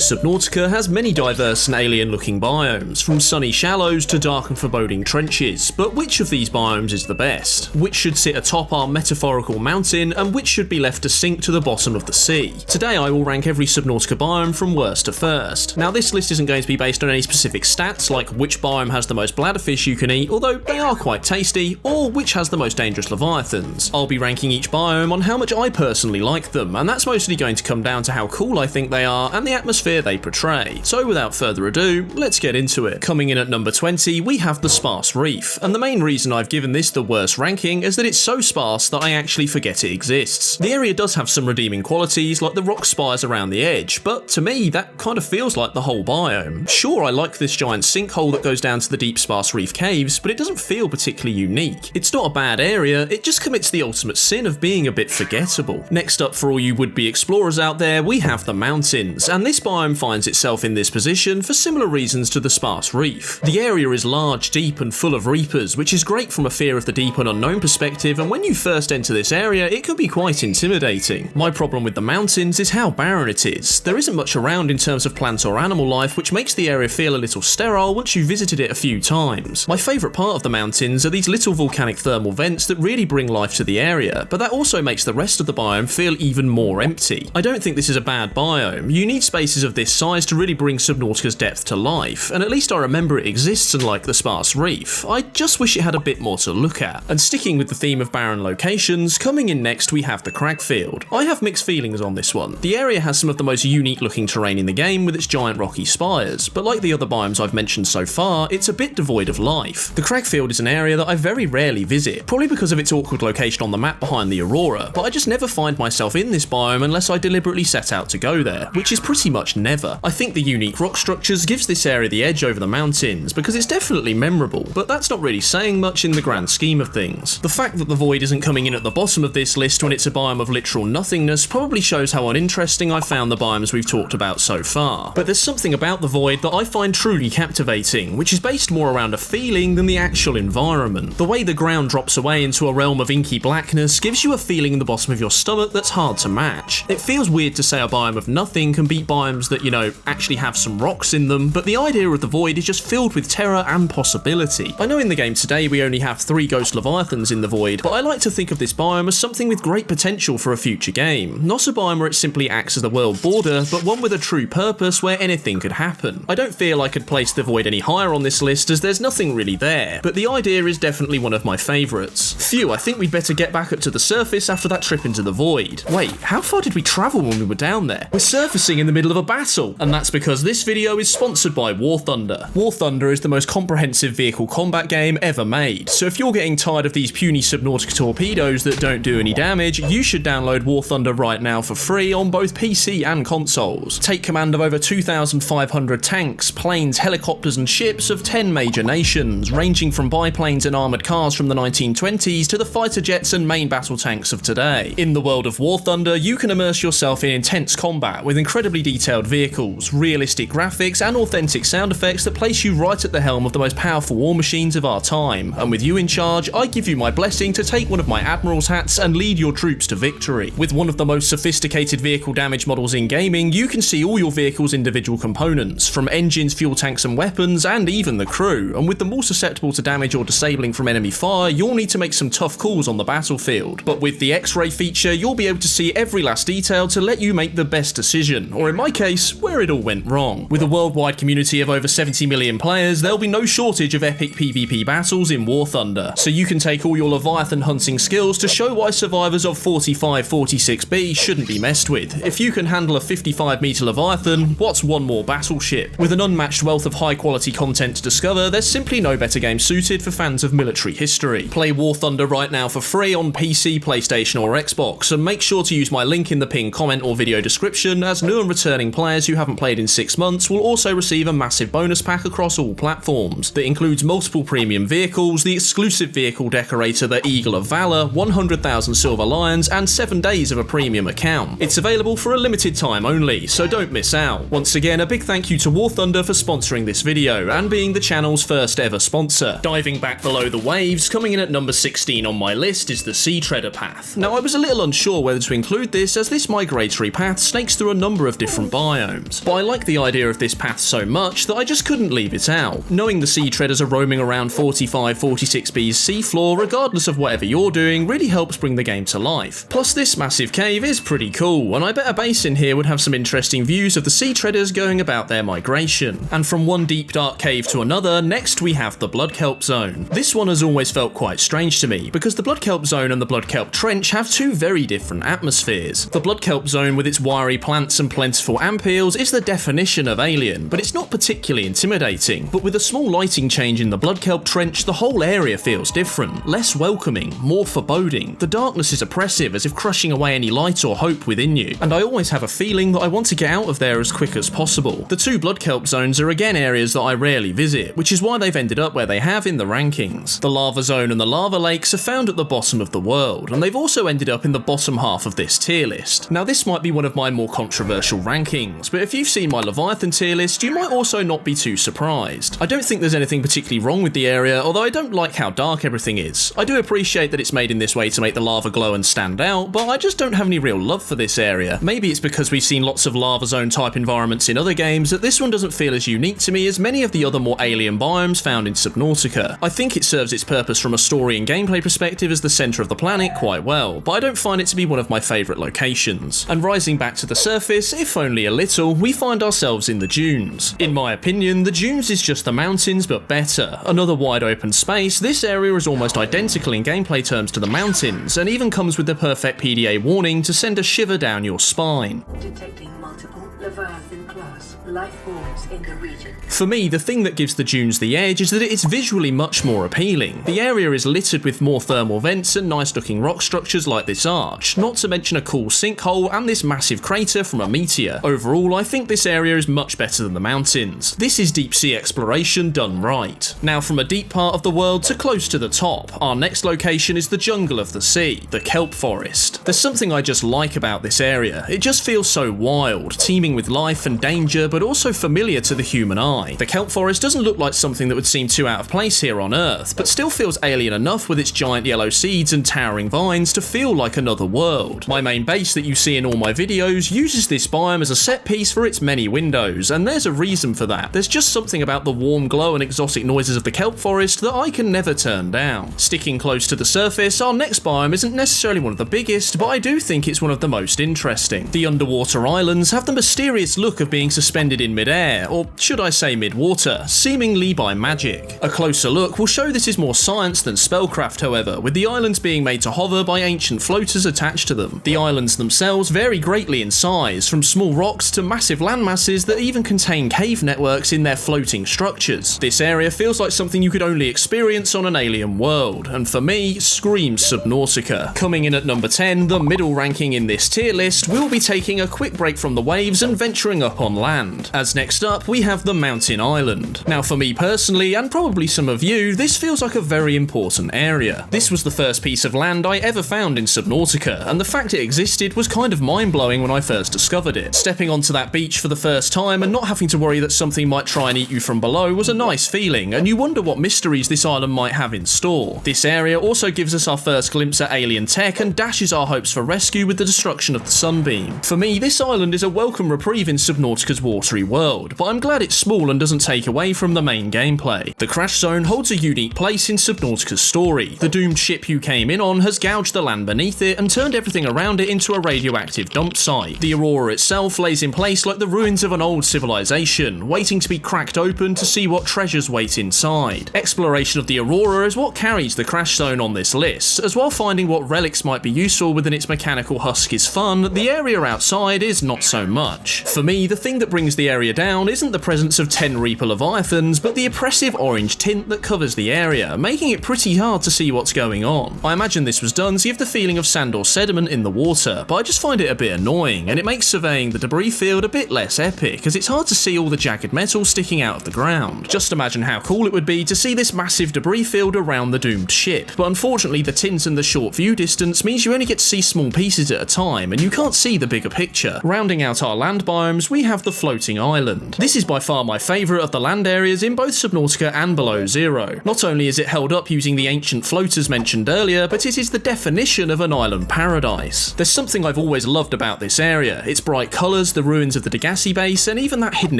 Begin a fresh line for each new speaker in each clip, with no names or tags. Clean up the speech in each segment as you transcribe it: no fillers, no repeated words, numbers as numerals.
Subnautica has many diverse and alien-looking biomes, from sunny shallows to dark and foreboding trenches, but which of these biomes is the best? Which should sit atop our metaphorical mountain, and which should be left to sink to the bottom of the sea? Today I will rank every Subnautica biome from worst to first. Now this list isn't going to be based on any specific stats, like which biome has the most bladderfish you can eat, although they are quite tasty, or which has the most dangerous leviathans. I'll be ranking each biome on how much I personally like them, and that's mostly going to come down to how cool I think they are and the atmosphere they portray. So without further ado, let's get into it. Coming in at number 20, we have the Sparse Reef, and the main reason I've given this the worst ranking is that it's so sparse that I actually forget it exists. The area does have some redeeming qualities, like the rock spires around the edge, but to me that kind of feels like the whole biome. Sure, I like this giant sinkhole that goes down to the deep Sparse Reef caves, but it doesn't feel particularly unique. It's not a bad area, it just commits the ultimate sin of being a bit forgettable. Next up, for all you would-be explorers out there, we have the mountains, and this biome finds itself in this position for similar reasons to the Sparse Reef. The area is large, deep and full of reapers, which is great from a fear of the deep and unknown perspective, and when you first enter this area it can be quite intimidating. My problem with the mountains is how barren it is. There isn't much around in terms of plant or animal life, which makes the area feel a little sterile once you've visited it a few times. My favourite part of the mountains are these little volcanic thermal vents that really bring life to the area, but that also makes the rest of the biome feel even more empty. I don't think this is a bad biome. You need spaces of this size to really bring Subnautica's depth to life, and at least I remember it exists, unlike the Sparse Reef. I just wish it had a bit more to look at. And sticking with the theme of barren locations, coming in next we have the Cragfield. I have mixed feelings on this one. The area has some of the most unique looking terrain in the game with its giant rocky spires, but like the other biomes I've mentioned so far, it's a bit devoid of life. The Cragfield is an area that I very rarely visit, probably because of its awkward location on the map behind the Aurora, but I just never find myself in this biome unless I deliberately set out to go there, which is pretty much never. I think the unique rock structures gives this area the edge over the mountains, because it's definitely memorable, but that's not really saying much in the grand scheme of things. The fact that the Void isn't coming in at the bottom of this list when it's a biome of literal nothingness probably shows how uninteresting I found the biomes we've talked about so far. But there's something about the Void that I find truly captivating, which is based more around a feeling than the actual environment. The way the ground drops away into a realm of inky blackness gives you a feeling in the bottom of your stomach that's hard to match. It feels weird to say a biome of nothing can beat biomes that, actually have some rocks in them, but the idea of the Void is just filled with terror and possibility. I know in the game today we only have 3 ghost leviathans in the Void, but I like to think of this biome as something with great potential for a future game. Not a biome where it simply acts as the world border, but one with a true purpose where anything could happen. I don't feel I could place the Void any higher on this list as there's nothing really there, but the idea is definitely one of my favourites. Phew, I think we'd better get back up to the surface after that trip into the Void. Wait, how far did we travel when we were down there? We're surfacing in the middle of a battle, and that's because this video is sponsored by War Thunder. War Thunder is the most comprehensive vehicle combat game ever made, so if you're getting tired of these puny Subnautica torpedoes that don't do any damage, you should download War Thunder right now for free on both PC and consoles. Take command of over 2,500 tanks, planes, helicopters and ships of 10 major nations, ranging from biplanes and armoured cars from the 1920s to the fighter jets and main battle tanks of today. In the world of War Thunder, you can immerse yourself in intense combat with incredibly detailed vehicles, realistic graphics and authentic sound effects that place you right at the helm of the most powerful war machines of our time, and with you in charge, I give you my blessing to take one of my Admiral's hats and lead your troops to victory. With one of the most sophisticated vehicle damage models in gaming, you can see all your vehicle's individual components, from engines, fuel tanks and weapons, and even the crew, and with them all susceptible to damage or disabling from enemy fire, you'll need to make some tough calls on the battlefield. But with the X-ray feature, you'll be able to see every last detail to let you make the best decision, or in my case, where it all went wrong. With a worldwide community of over 70 million players, there'll be no shortage of epic PvP battles in War Thunder, so you can take all your Leviathan hunting skills to show why survivors of 4546B shouldn't be messed with. If you can handle a 55-meter Leviathan, what's one more battleship? With an unmatched wealth of high-quality content to discover, there's simply no better game suited for fans of military history. Play War Thunder right now for free on PC, PlayStation or Xbox, and make sure to use my link in the pinned comment or video description, as new and returning players who haven't played in 6 months will also receive a massive bonus pack across all platforms that includes multiple premium vehicles, the exclusive vehicle decorator the Eagle of Valor, 100,000 Silver Lions and 7 days of a premium account. It's available for a limited time only, so don't miss out. Once again, a big thank you to War Thunder for sponsoring this video and being the channel's first ever sponsor. Diving back below the waves, coming in at number 16 on my list is the Sea Treader Path. Now I was a little unsure whether to include this, as this migratory path snakes through a number of different biomes. biomes. But I like the idea of this path so much that I just couldn't leave it out. Knowing the sea treaders are roaming around 45-46b's seafloor regardless of whatever you're doing really helps bring the game to life. Plus this massive cave is pretty cool, and I bet a base in here would have some interesting views of the sea treaders going about their migration. And from one deep dark cave to another, next we have the Blood Kelp Zone. This one has always felt quite strange to me, because the Blood Kelp Zone and the Blood Kelp Trench have two very different atmospheres. The Blood Kelp Zone with its wiry plants and plentiful ant eels is the definition of alien, but it's not particularly intimidating. But with a small lighting change in the Blood Kelp Trench, the whole area feels different, less welcoming, more foreboding. The darkness is oppressive, as if crushing away any light or hope within you, and I always have a feeling that I want to get out of there as quick as possible. The two Blood Kelp Zones are again areas that I rarely visit, which is why they've ended up where they have in the rankings. The Lava Zone and the Lava Lakes are found at the bottom of the world, and they've also ended up in the bottom half of this tier list. Now this might be one of my more controversial rankings, but if you've seen my Leviathan tier list, you might also not be too surprised. I don't think there's anything particularly wrong with the area, although I don't like how dark everything is. I do appreciate that it's made in this way to make the lava glow and stand out, but I just don't have any real love for this area. Maybe it's because we've seen lots of lava zone type environments in other games that this one doesn't feel as unique to me as many of the other more alien biomes found in Subnautica. I think it serves its purpose from a story and gameplay perspective as the centre of the planet quite well, but I don't find it to be one of my favourite locations. And rising back to the surface, if only a little, we find ourselves in the dunes. In my opinion, the dunes is just the mountains but better. Another wide open space, this area is almost identical in gameplay terms to the mountains, and even comes with the perfect PDA warning to send a shiver down your spine.
Detecting multiple Leviathan class life forms in the region.
For me, the thing that gives the dunes the edge is that it is visually much more appealing. The area is littered with more thermal vents and nice looking rock structures like this arch, not to mention a cool sinkhole and this massive crater from a meteor. Overall, I think this area is much better than the mountains. This is deep sea exploration done right. Now from a deep part of the world to close to the top, our next location is the jungle of the sea, the kelp forest. There's something I just like about this area. It just feels so wild, teeming with life and danger, but also familiar to the human eye. The kelp forest doesn't look like something that would seem too out of place here on Earth, but still feels alien enough with its giant yellow seeds and towering vines to feel like another world. My main base that you see in all my videos uses this biome as a set piece for its many windows, and there's a reason for that. There's just something about the warm glow and exotic noises of the kelp forest that I can never turn down. Sticking close to the surface, our next biome isn't necessarily one of the biggest, but I do think it's one of the most interesting. The underwater islands have the mysterious look of being suspended in mid-air, or should I say mid-water, seemingly by magic. A closer look will show this is more science than spellcraft, however, with the islands being made to hover by ancient floaters attached to them. The islands themselves vary greatly in size, from small rocks to massive landmasses that even contain cave networks in their floating structures. This area feels like something you could only experience on an alien world, and for me, screams Subnautica. Coming in at number 10, the middle ranking in this tier list, we'll be taking a quick break from the waves and venturing up on land. As next up, we have the Mountain Island. Now for me personally, and probably some of you, this feels like a very important area. This was the first piece of land I ever found in Subnautica, and the fact it existed was kind of mind-blowing when I first discovered it. Stepping onto that beach for the first time and not having to worry that something might try and eat you from below was a nice feeling, and you wonder what mysteries this island might have in store. This area also gives us our first glimpse at alien tech and dashes our hopes for rescue with the destruction of the sunbeam. For me, this island is a welcome reprieve in Subnautica's watery world, but I'm glad it's small and doesn't take away from the main gameplay. The crash zone holds a unique place in Subnautica's story. The doomed ship you came in on has gouged the land beneath it and turned everything around it into a radioactive dump site. The Aurora itself lays in place like the ruins of an old civilization, waiting to be cracked open to see what treasures wait inside. Exploration of the Aurora is what carries the crash zone on this list, as while finding what relics might be useful within its mechanical husk is fun, the area outside is not so much. For me, the thing that brings the area down isn't the presence of 10 Reaper Leviathans, but the oppressive orange tint that covers the area, making it pretty hard to see what's going on. I imagine this was done to give the feeling of sand or sediment in the water, but I just find it a bit annoying, and it makes surveying the debris field a bit less epic, as it's hard to see all the jagged metal sticking out of the ground. Just imagine how cool it would be to see this massive debris field around the doomed ship, but unfortunately the tint and the short view distance means you only get to see small pieces at a time, and you can't see the bigger picture. Rounding out our land biomes, we have the floating island. This is by far my favourite of the land areas in both Subnautica and Below Zero. Not only is it held up using the ancient floaters mentioned earlier, but it is the definition of an island paradise. There's something I've always loved about this area: its bright colours, the ruins of the Degassi base, and even that hidden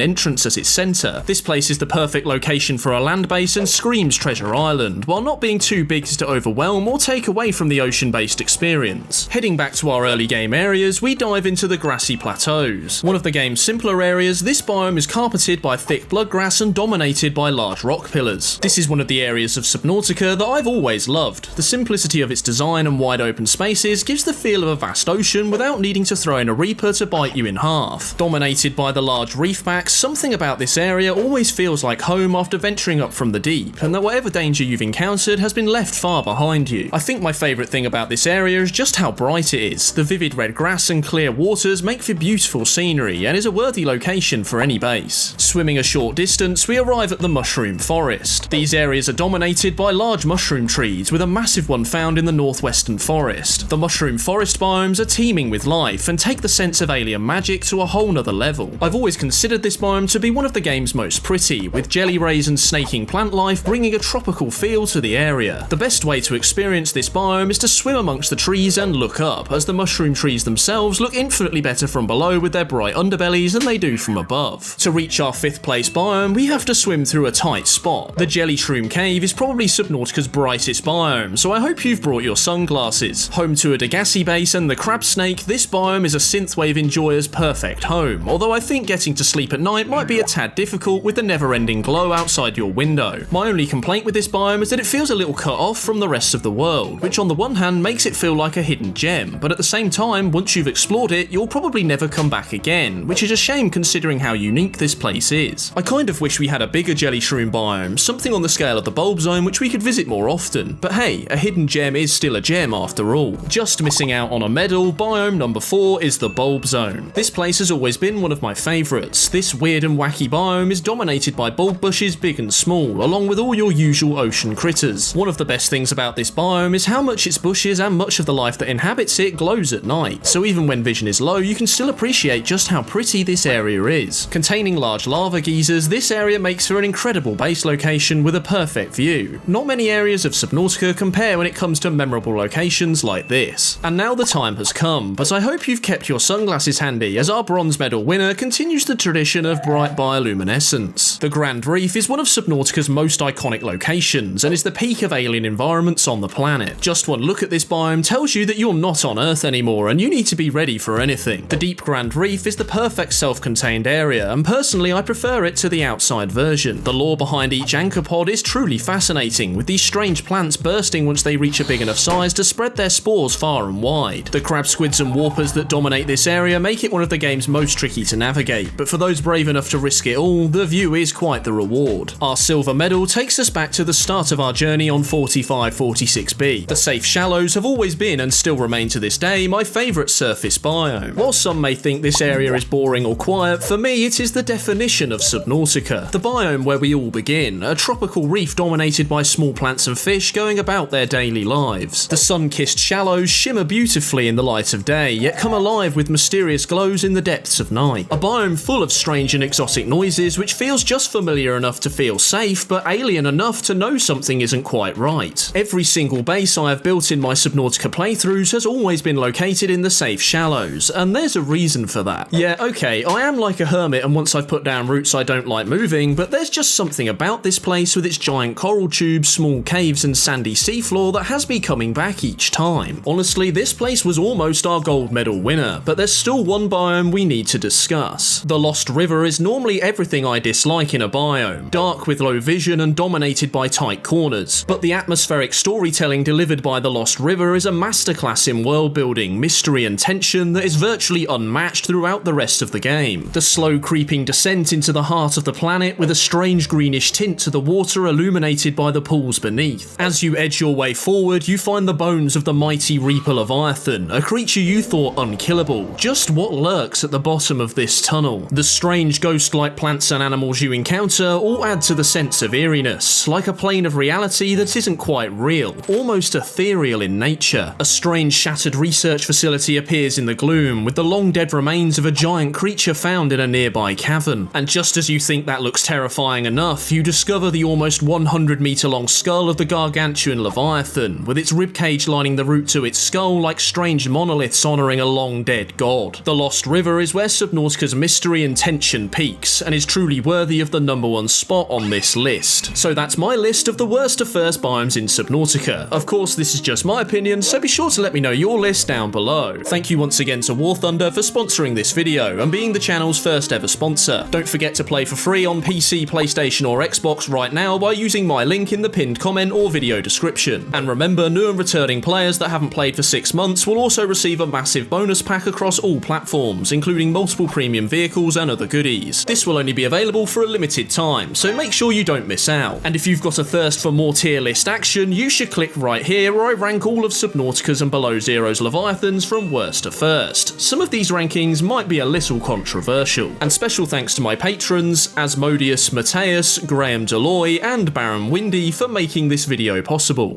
entrance at its centre. This place is the perfect location for a land base and screams Treasure Island, while not being too big to overwhelm or take away from the ocean-based experience. Heading back to our early game areas, we dive into the grassy plateaus. One of the game's simpler areas, this biome is carpeted by thick bloodgrass and dominated by large rock pillars. This is one of the areas of Subnautica that I've always loved. The simplicity of its design and wide open spaces gives the feel of a vast ocean without needing to throw in a reaper to bite you in half. Dominated by the large reef backs, something about this area always feels like home after venturing up from the deep, and that whatever danger you've encountered has been left far behind you. I think my favourite thing about this area is just how bright it is. The vivid red grass and clear waters make for beautiful scenery and is a worthy location for any base. Swimming a short distance, we arrive at the Mushroom Forest. These areas are dominated by large mushroom trees, with a massive one found in the northwestern forest. The Mushroom Forest biomes are teeming with life and take the sense of alien magic to a whole nother level. I've always considered this biome to be one of the game's most pretty, with jelly rays and snaking plant life bringing a tropical feel to the area. The best way to experience this biome is to swim amongst the trees and look up, as the mushroom trees themselves look infinitely better from below with their bright underbellies than they do from above. To reach our 5th place biome, we have to swim through a tight spot. The Jelly Shroom Cave is probably Subnautica's brightest biome, so I hope you've brought your sunglasses. Home to a Degassi base and the crab snake, this biome is a synthwave enjoyer's perfect home, although I think getting to sleep at night might be a tad difficult with the never-ending glow outside your window. My only complaint with this biome is that it feels a little cut off from the rest of the world, which on the one hand makes it feel like a hidden gem, but at the same time, once you've explored it, you'll probably never come back again, which is a shame considering how unique this place is. I kind of wish we had a bigger jelly shroom biome, something on the scale of the bulb zone which we could visit more often, but hey, a hidden gem is still a gem after all. Just missing out on a medal, biome number 4 is the bulb zone. This place has always been one of my favourites. This weird and wacky biome is dominated by bulb bushes big and small, along with all your usual ocean critters. One of the best things about this biome is how much its bushes and much of the life that inhabits it glows at night, so even when vision is low you can still appreciate just how pretty this area is. Containing large lava geysers, this area makes for an incredible base location with a perfect view. Not many areas of Subnautica compare when it comes to memorable locations like this. And now the time has come, but I hope you've kept your sunglasses handy as our bronze medal winner continues the tradition of bright bioluminescence. The Grand Reef is one of Subnautica's most iconic locations and is the peak of alien environments on the planet. Just one look at this biome tells you that you're not on Earth anymore and you need to be ready for anything. The deep Grand Reef is the perfect self-contained area, and personally I prefer it to the outside version. The lore behind each anchor pod is truly fascinating, with these strange plants bursting once they reach a big enough size to spread their spores far and wide. The crab squids and warpers that dominate this area make it one of the game's most tricky to navigate, but for those brave enough to risk it all, the view is quite the reward. Our silver medal takes us back to the start of our journey on 4546B. The safe shallows have always been, and still remain to this day, my favourite surface biome. While some may think this area is boring or quiet, for me it is the definition of Subnautica. The biome where we all begin, a tropical reef dominated by small plants and fish going about their daily lives. The sun-kissed shallows shimmer beautifully in the light of day, yet come alive with mysterious glows in the depths of night. A biome full of strange and exotic noises which feels just familiar enough to feel safe, but alien enough to know something isn't quite right. Every single base I have built in my Subnautica playthroughs has always been located in the safe shallows, and there's a reason for that. Yeah, okay, I am like a hermit, and once I've put down roots I don't like moving, but there's just something about this place with its giant coral tubes, small caves and sandy seafloor that has me coming back each time. Honestly, this place was almost our gold medal winner, but there's still one biome we need to discuss. The Lost River is normally everything I dislike in a biome, dark with low vision and dominated by tight corners, but the atmospheric storytelling delivered by the Lost River is a masterclass in world building, mystery and tension that is virtually unmatched throughout the rest of the game. The slow creeping descent into the heart of the planet with a strange greenish tint to the water illuminated by the pools beneath. As you edge your way forward, you find the bones of the mighty Reaper Leviathan, a creature you thought unkillable. Just what lurks at the bottom of this tunnel? The strange ghost-like plants and animals you encounter all add to the sense of eeriness, like a plane of reality that isn't quite real, almost ethereal in nature. A strange shattered research facility appears in the gloom, with the long dead remains of a giant creature found in a nearby cavern. And just as you think that looks terrifying enough, you discover the almost 100-meter long skull of the gargantuan Leviathan, with its ribcage lining the route to its skull like strange monoliths honouring a long dead god. The Lost River is where Subnautica's mystery and tension peaks, and is truly worthy of the #1 spot on this list. So that's my list of the worst of first biomes in Subnautica. Of course, this is just my opinion, so be sure to let me know your list down below. Thank you once again to War Thunder for sponsoring this video and being the channel's first ever sponsor. Don't forget to play for free on PC, PlayStation or Xbox right now by using my link in the pinned comment or video description. And remember, new and returning players that haven't played for 6 months will also receive a massive bonus pack across all platforms, including multiple premium vehicles and other goodies. This will only be available for a limited time, so make sure you don't miss out. And if you've got a thirst for more tier list action, you should click right here where I rank all of Subnautica's and Below Zero's Leviathans from worst to first. Some of these rankings might be a little controversial. And special thanks to my patrons, Asmodeus, Matthias, Graham DeLoye and Baron Windy for making this video possible.